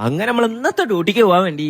അങ്ങനെ നമ്മൾ ഇന്നത്തെ ഡ്യൂട്ടിക്ക് പോവാൻ വേണ്ടി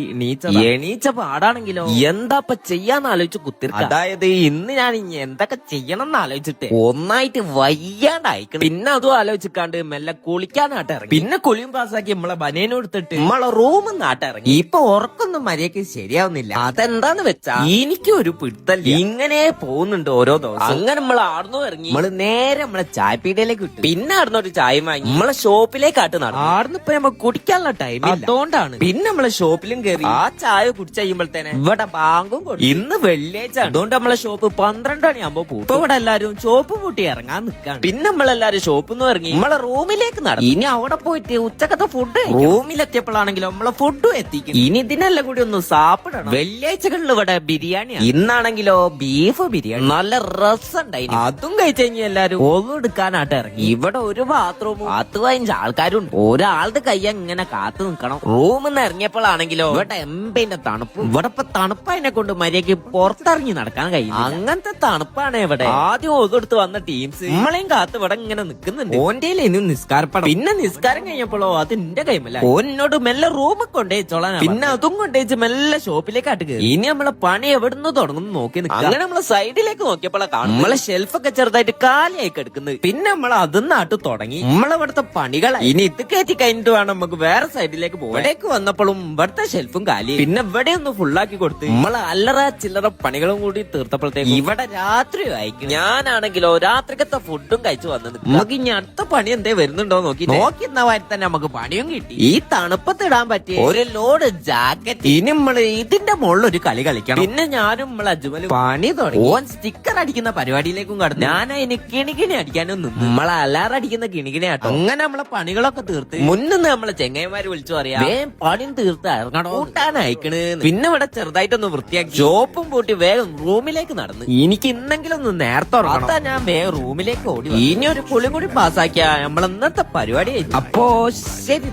എണീച്ച പാടാണെങ്കിലോ എന്താപ്പ ചെയ്യാന്ന് ആലോചിച്ച് കുത്തിരിക്ക. അതായത് ഇന്ന് ഞാൻ എന്തൊക്കെ ചെയ്യണം എന്ന് ആലോചിച്ചിട്ട് ഒന്നായിട്ട് വയ്യാണ്ടായിക്കണം. പിന്നെ അതും ആലോചിക്കാണ്ട് മെല്ലെ കുളിക്കാനാട്ട് ഇറങ്ങി. പിന്നെ കുളിയും പാസ്സാക്കി നമ്മളെ ബനേനും എടുത്തിട്ട് നമ്മളെ റൂമിൽ നാട്ടിറങ്ങി. ഇപ്പൊ ഉറക്കൊന്നും മര്യാദക്ക് ശരിയാവുന്നില്ല. അതെന്താന്ന് വെച്ചാ എനിക്കും ഒരു പിടുത്തല്ല. ഇങ്ങനെ പോകുന്നുണ്ട് ഓരോ ദിവസം. അങ്ങനെ നമ്മൾ ആടുന്നു ഇറങ്ങി. നമ്മള് നേരെ നമ്മളെ ചായപ്പീടിയിലേക്ക് വിട്ടു. പിന്നെ ആടുന്ന ഒരു ചായ വാങ്ങി നമ്മളെ ഷോപ്പിലേക്കാട്ട് നടന്നു. ആടുന്നിപ്പോ നമുക്ക് കുടിക്കാനുള്ള ടൈം അതുകൊണ്ടാണ്. പിന്നെ നമ്മളെ ഷോപ്പിലും കയറി. ആ ചായ കുടിച്ചു കഴിയുമ്പോഴത്തേനെ ഇവിടെ ബാങ്കും കൊടുത്തു. ഇന്ന് വെള്ളിയാഴ്ച അതുകൊണ്ട് നമ്മളെ ഷോപ്പ് 12 മണിയാകുമ്പോ പോകും. ഇപ്പൊ ഇവിടെ എല്ലാരും ഷോപ്പ് പൂട്ടി ഇറങ്ങാൻ നിൽക്കാണ്. പിന്നെ നമ്മളെല്ലാരും ഷോപ്പിൽ നിന്ന് ഇറങ്ങി നമ്മളെ റൂമിലേക്ക് നടന്നു. ഇനി അവിടെ പോയിട്ട് ഉച്ചക്കത്തെ ഫുഡ് റൂമിലെത്തിയപ്പോഴാണെങ്കിലും നമ്മളെ ഫുഡും എത്തിക്കും. ഇനി ഇതിനെല്ലാം കൂടി ഒന്ന് സാപ്പിടണം. വെള്ളിയാഴ്ചകളിൽ ഇവിടെ ബിരിയാണിയാണ്. ഇന്നാണെങ്കിലോ ബീഫ് ബിരിയാണി നല്ല രസമുണ്ടായി. അതും കഴിച്ചു കഴിഞ്ഞാൽ എല്ലാരും എടുക്കാനായിട്ട് ഇറങ്ങി. ഇവിടെ ഒരു ബാത്റൂമും 10-15 ആൾക്കാരുണ്ട്. ഒരാളുടെ കയ്യ ഇങ്ങനെ കാത്തു നിൽക്കണം. റൂമിൽ നിന്ന് ഇറങ്ങിയപ്പോഴാണെങ്കിലോ ഇവിടെ എംപിന്റെ തണുപ്പ്. ഇവിടെ ഇപ്പൊ തണുപ്പതിനെ കൊണ്ട് മര്യാദക്ക് പുറത്തിറങ്ങി നടക്കാൻ കഴിയും. അങ്ങനത്തെ തണുപ്പാണ് ഇവിടെ. ആദ്യം ഓതെടുത്ത് വന്ന ടീംസ് നമ്മളെയും കാത്ത് ഇവിടെ ഇങ്ങനെ നിൽക്കുന്നുണ്ട്. ഓന്റെ ഇനി നിസ്കാരപ്പെടാം. പിന്നെ നിസ്കാരം കഴിഞ്ഞപ്പോഴോ അത് എന്റെ കൈമല്ല. ഓനോട് മെല്ലെ റൂമിൽ കൊണ്ടുവച്ചോളാൻ. പിന്നെ അതും കൊണ്ടുവച്ച് മെല്ലെ ഷോപ്പിലേക്ക് ആട്ട് കയറി. ഇനി നമ്മളെ പണി എവിടുന്ന് തുടങ്ങുന്നു നോക്കി നിൽക്കുക. അങ്ങനെ നമ്മളെ സൈഡിലേക്ക് നോക്കിയപ്പോഴാണ് കാണും നമ്മളെ ഷെൽഫൊക്കെ ചെറുതായിട്ട് കാലിയായി കിടക്കുന്നത്. പിന്നെ നമ്മൾ അതിന്നാട്ട് തുടങ്ങി നമ്മളിവിടുത്തെ പണികൾ. ഇനി ഇത് കയറ്റി കഴിഞ്ഞിട്ട് വേണം നമുക്ക് വേറെ സൈഡിലേക്ക് പോകാൻ. ഇവിടേക്ക് വന്നപ്പോഴും ഇവിടുത്തെ ഷെൽഫും കാലി. പിന്നെ ഇവിടെ ഒന്ന് ഫുള്ളാക്കി കൊടുത്ത് നമ്മള് അല്ലറ ചില്ലറ പണികളും കൂടി തീർത്തപ്പോഴത്തേക്ക് ഇവിടെ രാത്രി വായിക്കും. ഞാനാണെങ്കിലോ രാത്രിക്കത്തെ ഫുഡും കഴിച്ചു വന്നത്. നമുക്ക് ഇനി അടുത്ത പണി എന്തേ വരുന്നുണ്ടോ നോക്കി നോക്കിയെന്ന വാരി തന്നെ നമുക്ക് പണിയും കിട്ടി. ഈ തണുപ്പത്തിടാൻ പറ്റിയ ഒരു ലോഡ് ജാക്കറ്റ്. ഇനി നമ്മള് ഇതിന്റെ മുകളിൽ ഒരു കളി കളിക്കണം. പിന്നെ ഞാനും നമ്മളെ അജ്മലും പണി തുടങ്ങി. ഓൻ സ്റ്റിക്കർ അടിക്കുന്ന പരിപാടിയിലേക്കും കടന്നു. ഞാൻ അതിന് കിണികിണി അടിക്കാനും നിന്നു. നമ്മളെ അലാറം അടിക്കുന്ന കിണികിണി ആട്ടോ. അങ്ങനെ നമ്മളെ പണികളൊക്കെ തീർത്ത് മുന്നിന്ന് നമ്മളെ ചെങ്ങന്മാര് വിളിച്ചു പറയാ വേഗം പണിയും തീർത്ത് ഇറങ്ങണോ കൂട്ടാനയക്കണ്. പിന്നെ ഇവിടെ ചെറുതായിട്ടൊന്ന് വൃത്തിയാക്കി ഷോപ്പും പൂട്ടി വേഗം റൂമിലേക്ക് നടന്നു. എനിക്ക് ഇന്നെങ്കിലും ഒന്ന് നേരത്തെ ഉറങ്ങണം. അതാ ഞാൻ വേഗം റൂമിലേക്ക് ഓടി. ഇനി ഒരു കുളി കൂടി പാസ്സാക്കിയ നമ്മൾ ഇന്നത്തെ പരിപാടി. അപ്പോ ശരി.